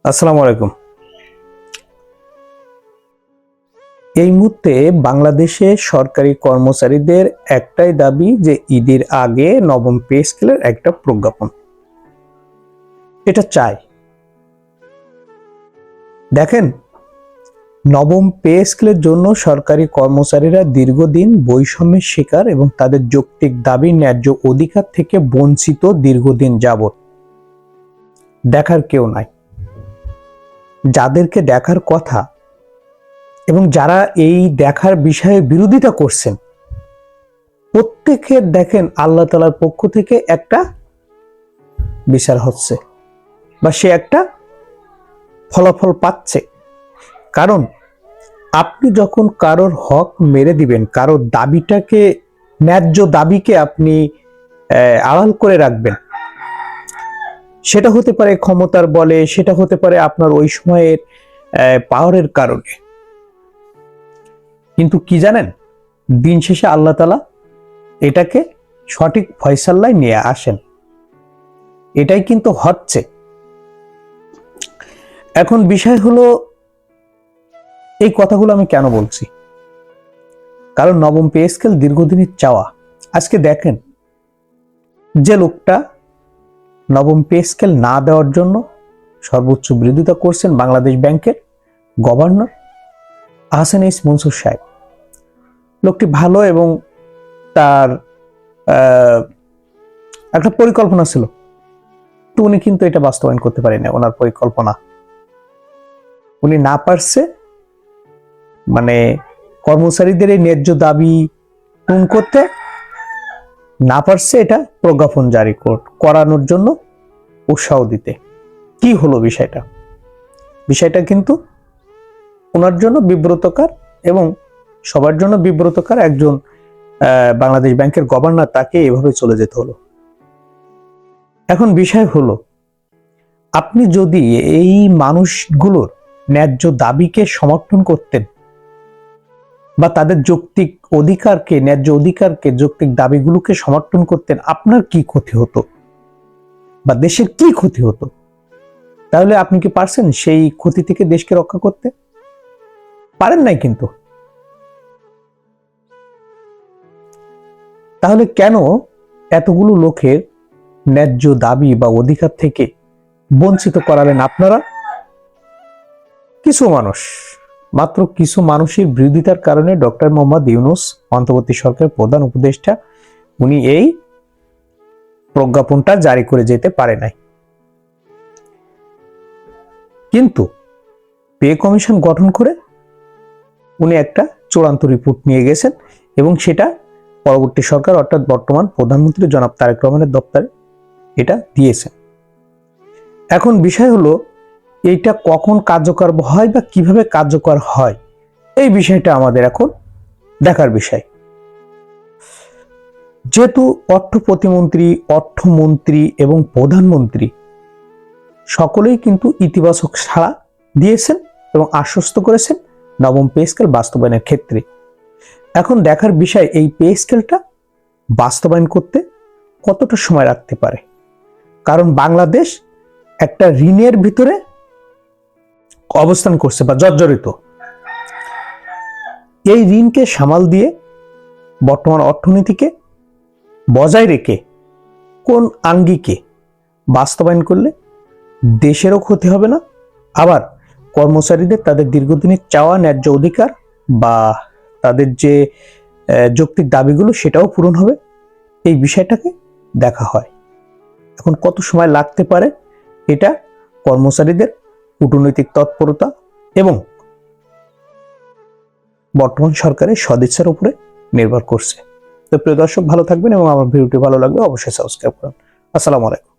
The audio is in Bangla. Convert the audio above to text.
আসসালামু আলাইকুম। এই মুহূর্তে বাংলাদেশে সরকারি কর্মচারীদের একটাই দাবি যে ঈদের আগে নবম পে স্কেলের একটা প্রজ্ঞাপন। এটা চাই। দেখেন, নবম পে স্কেলের জন্য সরকারি কর্মচারীরা দীর্ঘদিন বৈষম্যের শিকার এবং তাদের যৌক্তিক দাবি ন্যায্য অধিকার থেকে বঞ্চিত দীর্ঘদিন যাবত। দেখার কেউ নাই। যাদেরকে দেখার কথা এবং যারা এই দেখার বিষয়ে বিরোধিতা করছেন, প্রত্যেকের দেখেন আল্লাহ তাআলার পক্ষ থেকে একটা বিচার হচ্ছে বা সে একটা ফলাফল পাচ্ছে। কারণ আপনি যখন কারোর হক মেরে দিবেন, কারোর দাবিটাকে, ন্যায্য দাবিকে আপনি আড়াল করে রাখবেন, সেটা হতে পারে ক্ষমতার বলে, সেটা হতে পারে আপনার ওই সময়ের পাওয়ারের কারণে। কিন্তু কি জানেন, দিন শেষে আল্লাহ তাআলা এটাকে সঠিক ফয়সালায় নিয়ে আসেন। এটাই কিন্তু হচ্ছে। এখন বিষয় হলো, এই কথাগুলো আমি কেন বলছি? কারণ নবম পে স্কেল দীর্ঘদিনের চাওয়া। আজকে দেখেন, যে লোকটা নবম পে স্কেল না দেওয়ার জন্য সর্বোচ্চ বিরোধিতা করছেন, বাংলাদেশ ব্যাংকের গভর্নর আহসান এইচ মনসুর সাহেব। লোকটি ভালো এবং তার একটা পরিকল্পনা ছিল, তো উনি কিন্তু এটা বাস্তবায়ন করতে পারেন না। ওনার পরিকল্পনা উনি না পারছে, মানে কর্মচারীদের এই ন্যায্য দাবি পূরণ করতে না পারছে, এটা প্রজ্ঞাপন জারি করানোর জন্য উৎসাহ দিতে। কি হলো বিষয়টা? বিষয়টা কিন্তু ওনার জন্য বিব্রতকর এবং সবার জন্য বিব্রতকর। একজন বাংলাদেশ ব্যাংকের গভর্নর, তাকে এভাবে চলে যেতে হলো। এখন বিষয় হলো, আপনি যদি এই মানুষগুলোর ন্যায্য দাবিকে সমর্থন করতেন বা তাদের যৌক্তিক অধিকারকে, ন্যায্য অধিকারকে, যৌক্তিক দাবিগুলোকে সমর্থন করতেন, আপনার কি ক্ষতি হতো বা দেশের কি ক্ষতি হতো? তাহলে আপনি কি পারছেন সেই ক্ষতি থেকে দেশকে রক্ষা করতে? পারেন নাই কিন্তু। তাহলে কেন এতগুলো লোকের ন্যায্য দাবি বা অধিকার থেকে বঞ্চিত করালেন আপনারা? কিছু মানুষ, মাত্র কিছু মানুষের বিরোধিতার কারণে ডক্টর মোহাম্মদ ইউনূস, অন্তর্বর্তী সরকারের প্রধান উপদেষ্টা, উনি এই প্রজ্ঞাপনটা জারি করে যেতে পারে নাই। কিন্তু পে কমিশন গঠন করে উনি একটা চূড়ান্ত রিপোর্ট নিয়ে গেছেন এবং সেটা পরবর্তী সরকার, অর্থাৎ বর্তমান প্রধানমন্ত্রী জনাব তারেক রহমানের দপ্তরে এটা দিয়েছেন। এখন বিষয় হলো, এইটা কখন কার্যকর হয় বা কিভাবে কার্যকর হয়, এই বিষয়টা আমাদের এখন দেখার বিষয়। যেহেতু অর্থ প্রতিমন্ত্রী, অর্থমন্ত্রী এবং প্রধানমন্ত্রী সকলেই কিন্তু ইতিবাচক সাড়া দিয়েছেন এবং আশ্বস্ত করেছেন নবম পে স্কেল বাস্তবায়নের ক্ষেত্রে। এখন দেখার বিষয়, এই পে স্কেলটা বাস্তবায়ন করতে কতটা সময় রাখতে পারে। কারণ বাংলাদেশ একটা ঋণের ভিতরে অবস্থান করছে বা জর্জরিত। এই ঋণকে সামাল দিয়ে বর্তমান অর্থনীতিকে বজায় রেখে কোন আঙ্গিকে বাস্তবায়ন করলে দেশেরও ক্ষতি হবে না, আবার কর্মচারীদের তাদের দীর্ঘদিনের চাওয়া ন্যায্য অধিকার বা তাদের যে যৌক্তিক দাবিগুলো, সেটাও পূরণ হবে, এই বিষয়টাকে দেখা হয়। এখন কত সময় লাগতে পারে, এটা কর্মচারীদের কূটনৈতিক তৎপরতা এবং বর্তমান সরকারের সদিচ্ছার উপরে নির্ভর করছে। তো প্রিয় দর্শক, ভালো থাকবেন এবং আমার ভিডিওটি ভালো লাগলে অবশ্যই সাবস্ক্রাইব করুন। আসসালামু আলাইকুম।